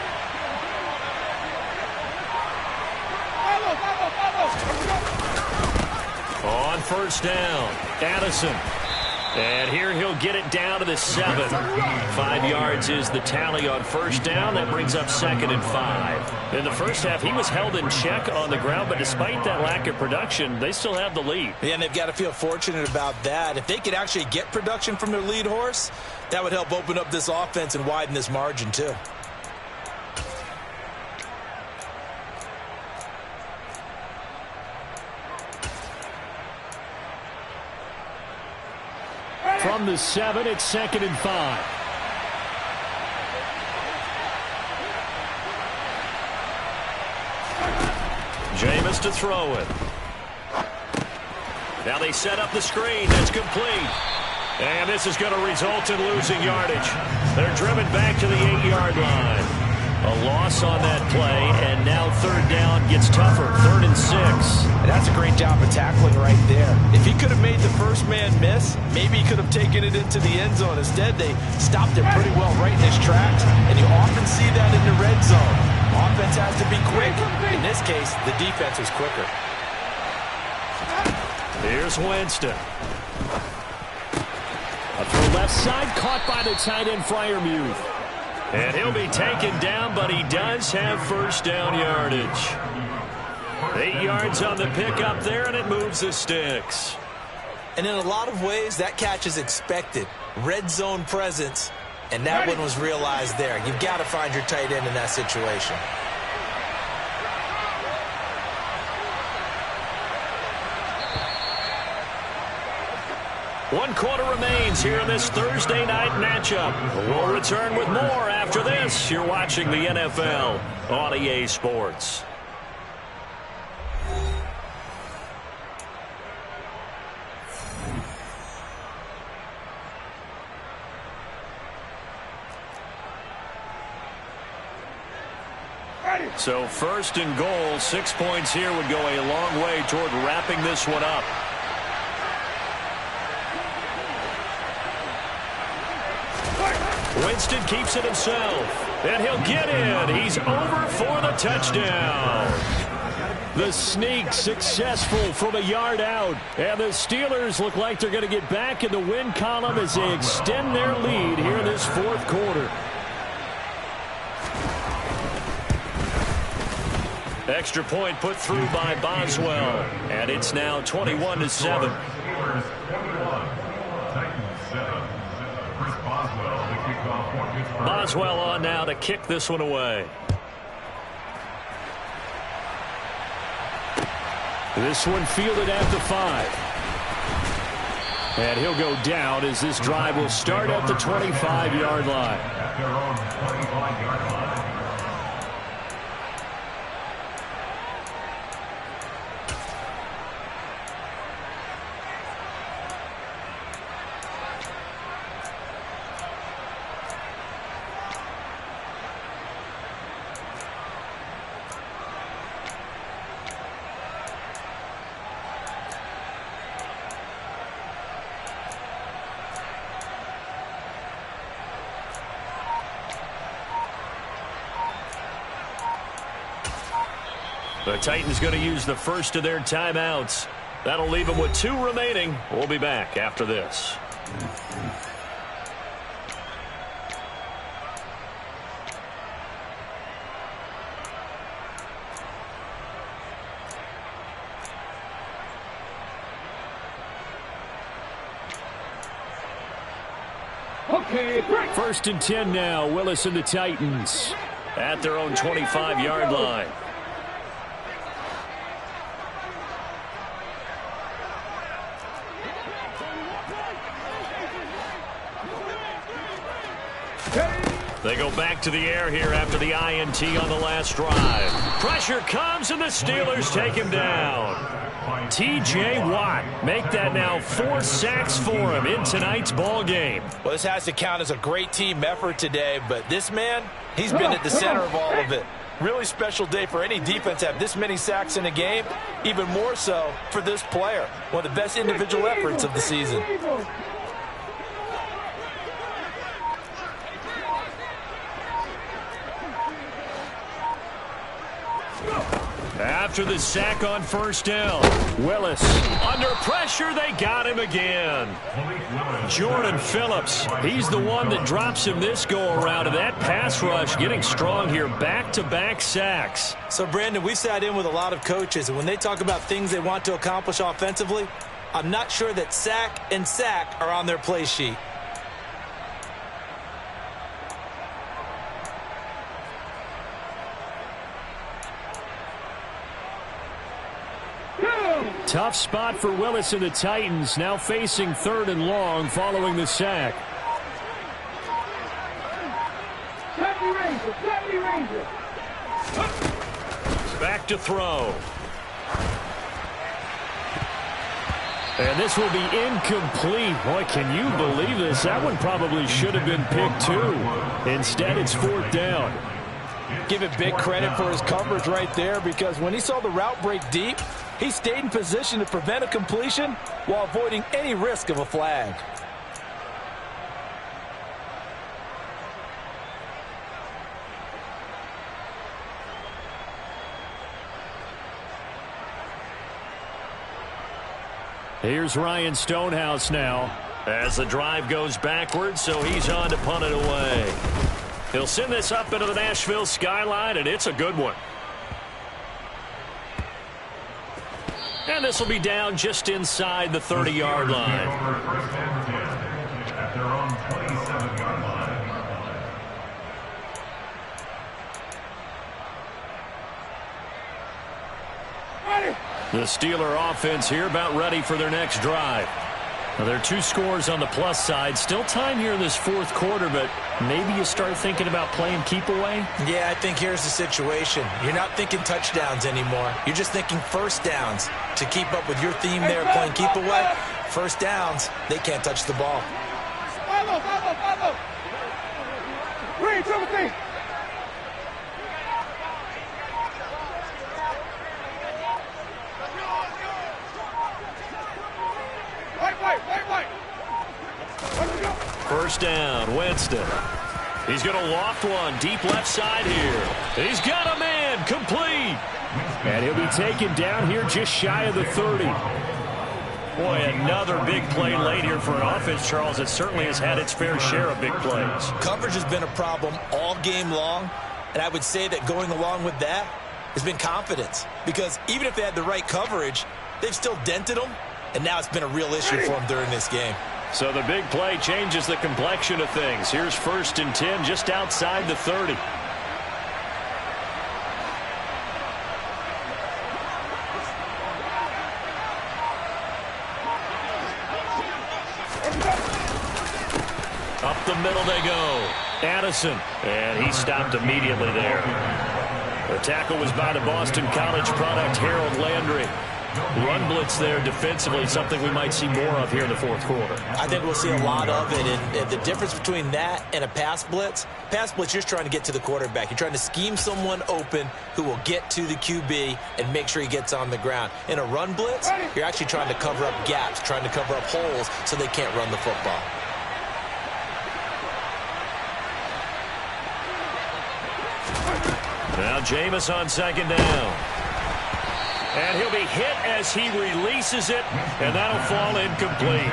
S2: On first down, Addison. And here he'll get it down to the 7. 5 yards is the tally on first down. That brings up 2nd and 5. In the first half, he was held in check on the ground, but despite that lack of production, they still have the lead.
S3: Yeah, and they've got to feel fortunate about that. If they could actually get production from their lead horse, that would help open up this offense and widen this margin too.
S2: From the 7, it's 2nd and 5. Jameis to throw it. Now they set up the screen. That's complete. And this is going to result in losing yardage. They're driven back to the 8-yard line. A loss on that play, and now 3rd down gets tougher. 3rd and 6.
S3: And that's a great job of tackling right there. If he could have made the first man miss, maybe he could have taken it into the end zone. Instead, they stopped it pretty well right in his tracks, and you often see that in the red zone. Offense has to be quick. In this case, the defense was quicker.
S2: Here's Winston. A throw left side, caught by the tight end, Freiermuth. And he'll be taken down, but he does have first down yardage. 8 yards on the pickup there, and it moves the sticks.
S3: And in a lot of ways, that catch is expected. Red zone presence, and that one was realized there. You've got to find your tight end in that situation.
S2: One quarter remains here in this Thursday night matchup. We'll return with more after this. You're watching the NFL on EA Sports. So 1st and goal, 6 points here would go a long way toward wrapping this one up. Winston keeps it himself, and he'll get in. He's over for the touchdown. The sneak successful from a yard out, and the Steelers look like they're going to get back in the win column as they extend their lead here in this 4th quarter. Extra point put through by Boswell, and it's now 21-7. Boswell on now to kick this one away. This one fielded at the 5. And he'll go down as this drive will start at the 25-yard line.
S5: At their own 25-yard line.
S2: The Titans going to use the first of their timeouts. That'll leave them with 2 remaining. We'll be back after this.
S4: Okay, break.
S2: 1st and 10 now. Willis and the Titans at their own 25-yard line. They go back to the air here after the INT on the last drive. Pressure comes, and the Steelers take him down. T.J. Watt make that now 4 sacks for him in tonight's ball game.
S3: Well, this has to count as a great team effort today, but this man, he's been at the center of all of it. Really special day for any defense to have this many sacks in a game, even more so for this player. One of the best individual efforts of the season.
S2: After the sack on 1st down, Willis under pressure. They got him again. Jordan Phillips, he's the one that drops him this go-around. And that pass rush getting strong here. Back-to-back sacks.
S3: So, Brandon, we sat in with a lot of coaches, and when they talk about things they want to accomplish offensively, I'm not sure that sack and sack are on their play sheet.
S2: Tough spot for Willis and the Titans, now facing 3rd and long following the sack.
S4: 70 Rangers.
S2: Back to throw. And this will be incomplete. Boy, can you believe this? That one probably should have been picked too. Instead, it's 4th down.
S3: Give it big credit for his coverage right there, because when he saw the route break deep, he stayed in position to prevent a completion while avoiding any risk of a flag.
S2: Here's Ryan Stonehouse now as the drive goes backwards, so he's on to punt it away. He'll send this up into the Nashville skyline, and it's a good one. And this will be down just inside the 30-yard line.
S5: At their own 27-yard line.
S2: The Steeler offense here about ready for their next drive. Now, there are 2 scores on the plus side. Still time here in this 4th quarter, but maybe you start thinking about playing keep away?
S3: Yeah, I think here's the situation. You're not thinking touchdowns anymore. You're just thinking 1st downs. To keep up with your theme there, playing keep away, 1st downs, they can't touch the ball.
S4: Follow. Read, Timothy. Wait.
S2: 1st down, Winston. He's going to loft one deep left side here. He's got a man, complete. And he'll be taken down here just shy of the 30. Boy, another big play late here for an offense, Charles. It certainly has had its fair share of big plays.
S3: Coverage has been a problem all game long, and I would say that going along with that has been confidence. Because even if they had the right coverage, they've still dented them, and now it's been a real issue for them during this game.
S2: So the big play changes the complexion of things. Here's 1st and 10 just outside the 30. Up the middle they go. Addison, and he stopped immediately there. The tackle was by the Boston College product, Harold Landry. Run blitz there defensively, something we might see more of here in the 4th quarter.
S3: I think we'll see a lot of it, and the difference between that and a pass blitz, you're just trying to get to the quarterback. You're trying to scheme someone open who will get to the QB and make sure he gets on the ground. In a run blitz, you're actually trying to cover up gaps, trying to cover up holes so they can't run the football.
S2: Now Jameis on 2nd down. And he'll be hit as he releases it, and that'll fall incomplete.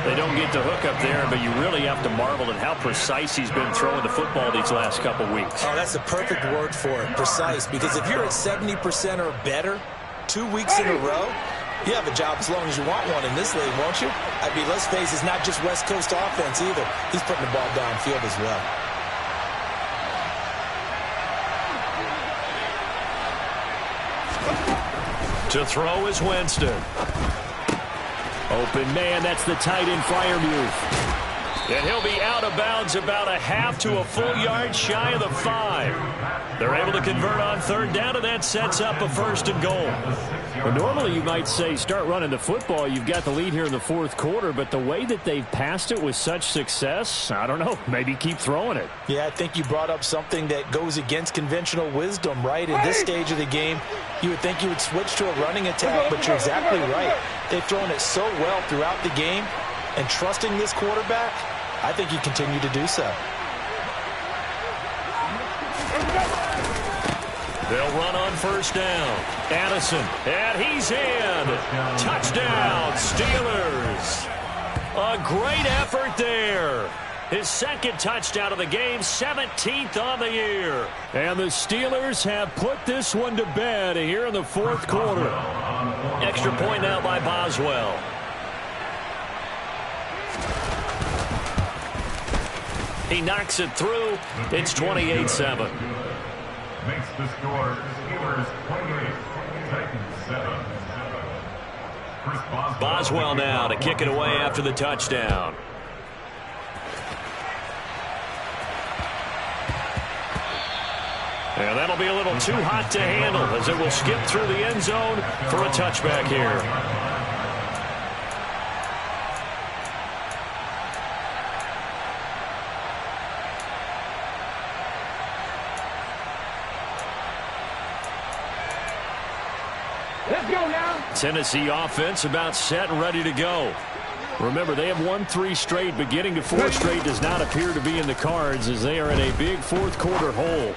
S2: They don't get the hook up there, but you really have to marvel at how precise he's been throwing the football these last couple weeks.
S3: Oh, that's the perfect word for it, precise, because if you're at 70% or better 2 weeks in a row, you have a job as long as you want one in this league, won't you? I mean, let's face it, it's not just West Coast offense either. He's putting the ball downfield as well.
S2: To throw is Winston. Open man, that's the tight end Freiermuth. And he'll be out of bounds about a half to a full yard shy of the 5. They're able to convert on third down, and that sets up a 1st and goal. Well, normally you might say start running the football. You've got the lead here in the 4th quarter, but the way that they've passed it with such success, I don't know, maybe keep throwing it.
S3: Yeah, I think you brought up something that goes against conventional wisdom, right? In this stage of the game, you would think you would switch to a running attack, but you're exactly right. They've thrown it so well throughout the game, and trusting this quarterback, I think you continue to do so.
S2: They'll run on 1st down. Addison, and he's in. Touchdown, Steelers. A great effort there. His 2nd touchdown of the game, 17th on the year. And the Steelers have put this one to bed here in the 4th quarter. Extra point now by Boswell. He knocks it through. It's 28-7.
S5: Makes the score Steelers 28, Titans 7.
S2: Boswell now to kick it away after the touchdown. And that'll be a little too hot to handle as it will skip through the end zone for a touchback here.
S4: Let's go now.
S2: Tennessee offense about set and ready to go. Remember, they have won 3 straight, but getting to 4 straight does not appear to be in the cards as they are in a big 4th quarter hole.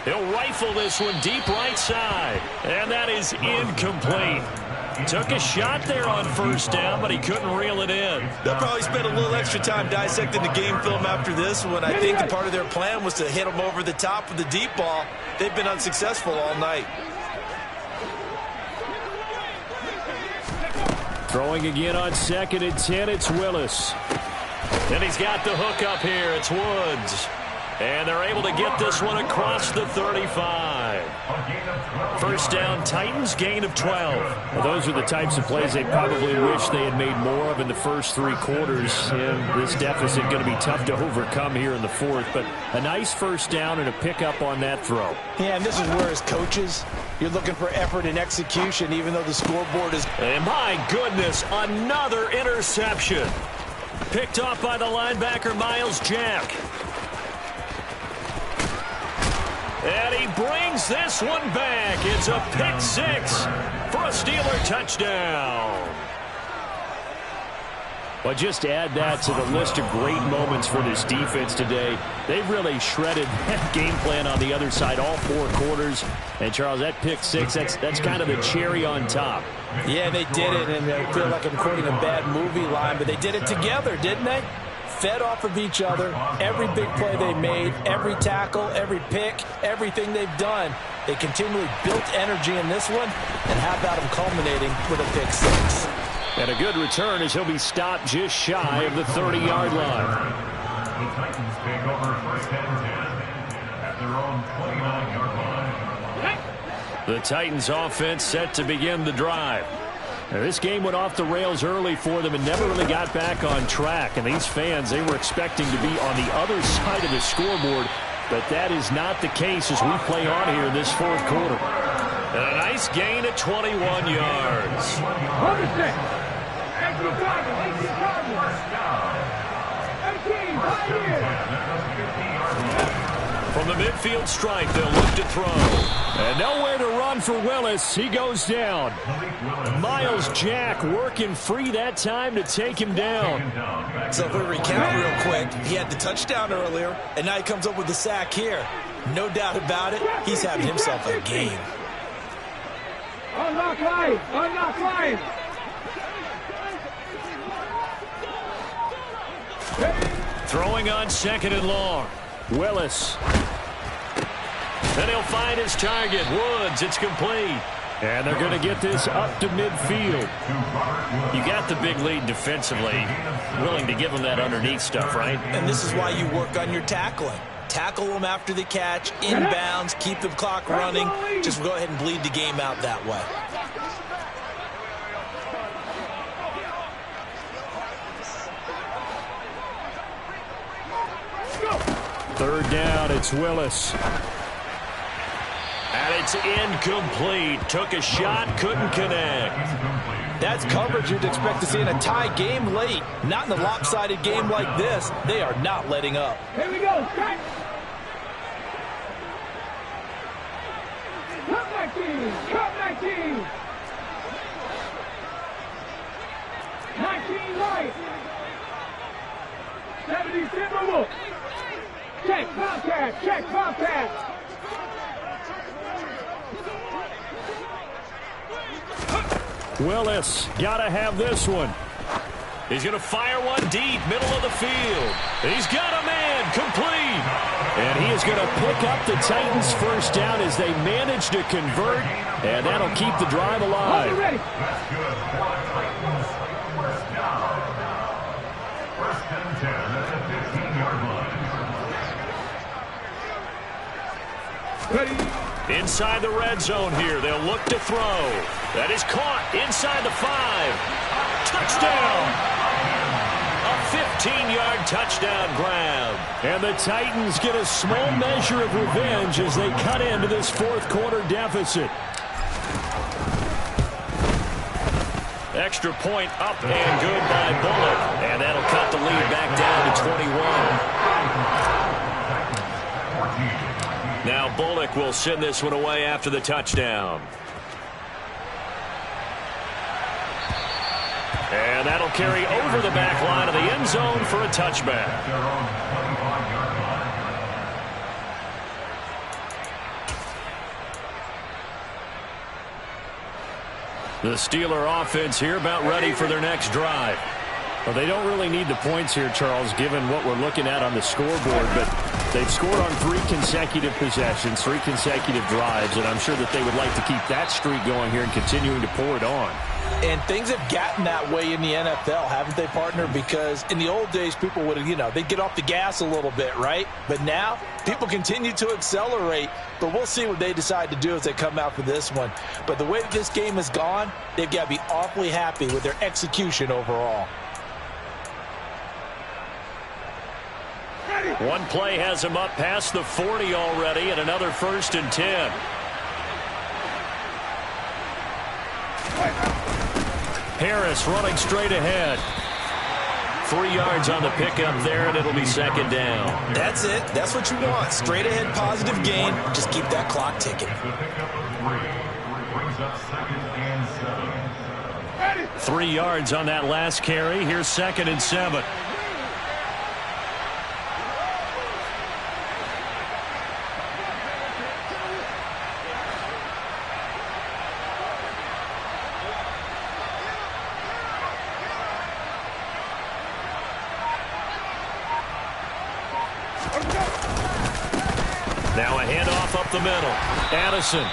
S2: He'll rifle this one deep right side, and that is incomplete. Took a shot there on 1st down, but he couldn't reel it in.
S3: They'll probably spend a little extra time dissecting the game film after this one. I think the part of their plan was to hit them over the top with the deep ball. They've been unsuccessful all night.
S2: Throwing again on 2nd and 10, it's Willis. And he's got the hook up here. It's Woods. And they're able to get this one across the 35. 1st down, Titans, gain of 12. Well, those are the types of plays they probably wish they had made more of in the first 3 quarters. And this deficit going to be tough to overcome here in the 4th. But a nice 1st down and a pickup on that throw.
S3: Yeah, and this is where as coaches, you're looking for effort and execution, even though the scoreboard is...
S2: And my goodness, another interception. Picked off by the linebacker, Miles Jack. And he brings this one back. It's a pick 6 for a Steeler touchdown. But just add that to the list of great moments for this defense today. They've really shredded that game plan on the other side all 4 quarters. And, Charles, that pick 6, that's kind of the cherry on top.
S3: Yeah, they did it, and I feel like I'm quoting a bad movie line, but they did it together, didn't they? Fed off of each other, every big play they made, every tackle, every pick, everything they've done. They continually built energy in this one, and how about them culminating with a pick 6?
S2: And a good return as he'll be stopped just shy of the 30-yard line.
S5: The Titans take over 1st and 10 at their own 29-yard line.
S2: The Titans offense set to begin the drive. Now, this game went off the rails early for them and never really got back on track. And these fans, they were expecting to be on the other side of the scoreboard. But that is not the case as we play on here in this 4th quarter. And a nice gain of 21 yards. From the midfield stripe, they'll look to throw. And nowhere to run for Willis. He goes down. Miles Jack working free that time to take him down.
S3: So if we recount real quick, he had the touchdown earlier, and now he comes up with the sack here. No doubt about it, he's having himself a game.
S4: Unlock line. Unlock line.
S2: Throwing on 2nd and long. Willis. And he'll find his target. Woods, it's complete. And they're going to get this up to midfield. You got the big lead defensively. Willing to give them that underneath stuff, right?
S3: And this is why you work on your tackling. Tackle them after the catch, inbounds, keep the clock running. Just go ahead and bleed the game out that way.
S2: Third down, it's Willis. And it's incomplete. Took a shot, couldn't connect.
S3: That's coverage you'd expect to see in a tie game late. Not in a lopsided game like this. They are not letting up.
S4: Here we go. Cut. Cut 19. Cut 19. 19 right. 70 Timberwolf. Check contact. Check contact.
S2: Willis, gotta have this one. He's gonna fire one deep, middle of the field. He's got a man, complete. And he is gonna pick up the Titans' first down as they manage to convert, and that'll keep the drive alive.
S4: Ready.
S5: That's good. Titans first down. 1st and 10 at the 15-yard line.
S4: Ready.
S2: Inside the red zone here, they'll look to throw. That is caught inside the 5. Touchdown! A 15-yard touchdown grab. And the Titans get a small measure of revenge as they cut into this 4th quarter deficit. Extra point up and good by Bullock. And that'll cut the lead back down to 21. Now Bullock will send this one away after the touchdown. And that'll carry over the back line of the end zone for a touchback. The Steeler offense here about ready for their next drive. Well, they don't really need the points here, Charles, given what we're looking at on the scoreboard, but they've scored on 3 consecutive possessions, 3 consecutive drives, and I'm sure that they would like to keep that streak going here and continuing to pour it on.
S3: And things have gotten that way in the NFL, haven't they, partner? Because in the old days, people would, they'd get off the gas a little bit, right? But now, people continue to accelerate. But we'll see what they decide to do as they come out for this one. But the way that this game has gone, they've got to be awfully happy with their execution overall.
S2: One play has him up past the 40 already, and another 1st and 10. Harris running straight ahead. 3 yards on the pickup there, and it'll be 2nd down.
S3: That's it. That's what you want. Straight ahead, positive gain. Just keep that clock ticking.
S5: The pickup of 3 brings up 2nd and 7.
S2: 3 yards on that last carry. Here's 2nd and 7. Now a handoff up the middle. Addison.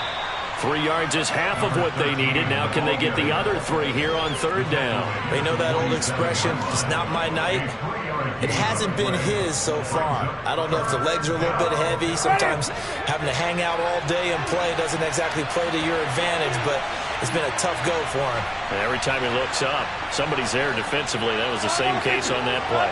S2: 3 yards is half of what they needed. Now can they get the other 3 here on 3rd down?
S3: They know that old expression, it's not my night. It hasn't been his so far. I don't know if the legs are a little bit heavy. Sometimes having to hang out all day and play doesn't exactly play to your advantage, but it's been a tough go for him.
S2: And every time he looks up, somebody's there defensively. That was the same case on that play.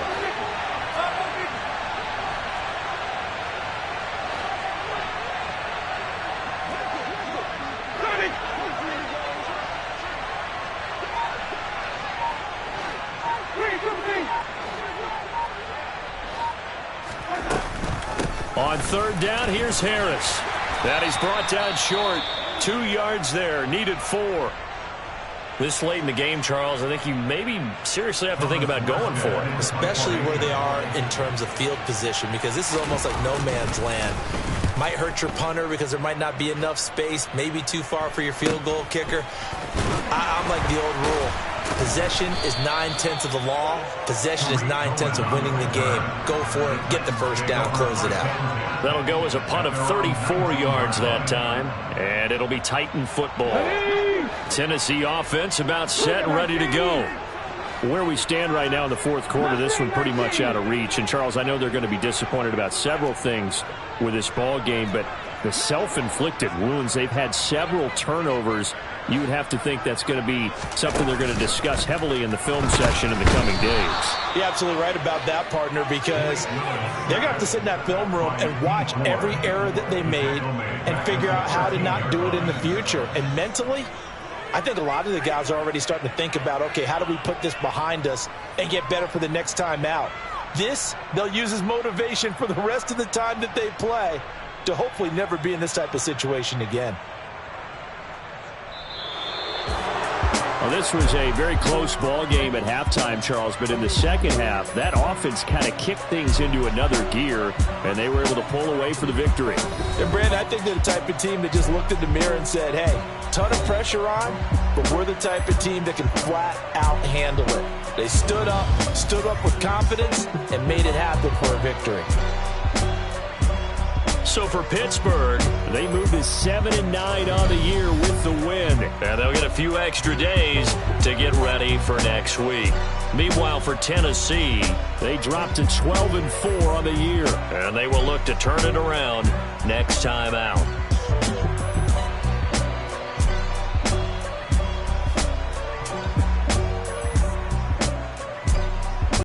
S2: On 3rd down, here's Harris. That is brought down short. 2 yards there, needed 4. This late in the game, Charles, I think you maybe seriously have to think about going for it.
S3: Especially where they are in terms of field position, because this is almost like no man's land. Might hurt your punter because there might not be enough space, maybe too far for your field goal kicker. I'm like the old rule. Possession is 9/10 of the law. Possession is 9/10 of winning the game. Go for it, get the first down, close it out.
S2: That'll go as a punt of 34 yards that time, and it'll be Titan football. Tennessee offense about set and ready to go. Where we stand right now in the fourth quarter, this one pretty much out of reach. And, Charles, I know they're going to be disappointed about several things with this ball game, but the self-inflicted wounds, they've had several turnovers. You would have to think that's going to be something they're going to discuss heavily in the film session in the coming days.
S3: You're absolutely right about that, partner, because they're going to have to sit in that film room and watch every error that they made and figure out how to not do it in the future. And mentally, I think a lot of the guys are already starting to think about, okay, how do we put this behind us and get better for the next time out? This, they'll use as motivation for the rest of the time that they play to hopefully never be in this type of situation again.
S2: Well, this was a very close ball game at halftime, Charles, but in the second half, that offense kind of kicked things into another gear, and they were able to pull away for the victory.
S3: And, Brandon, I think they're the type of team that just looked in the mirror and said, hey, ton of pressure on, but we're the type of team that can flat out handle it. They stood up with confidence, and made it happen for a victory.
S2: So for Pittsburgh, they move to 7-9 on the year with the win. And they'll get a few extra days to get ready for next week. Meanwhile, for Tennessee, they dropped to 12-4 on the year. And they will look to turn it around next time out.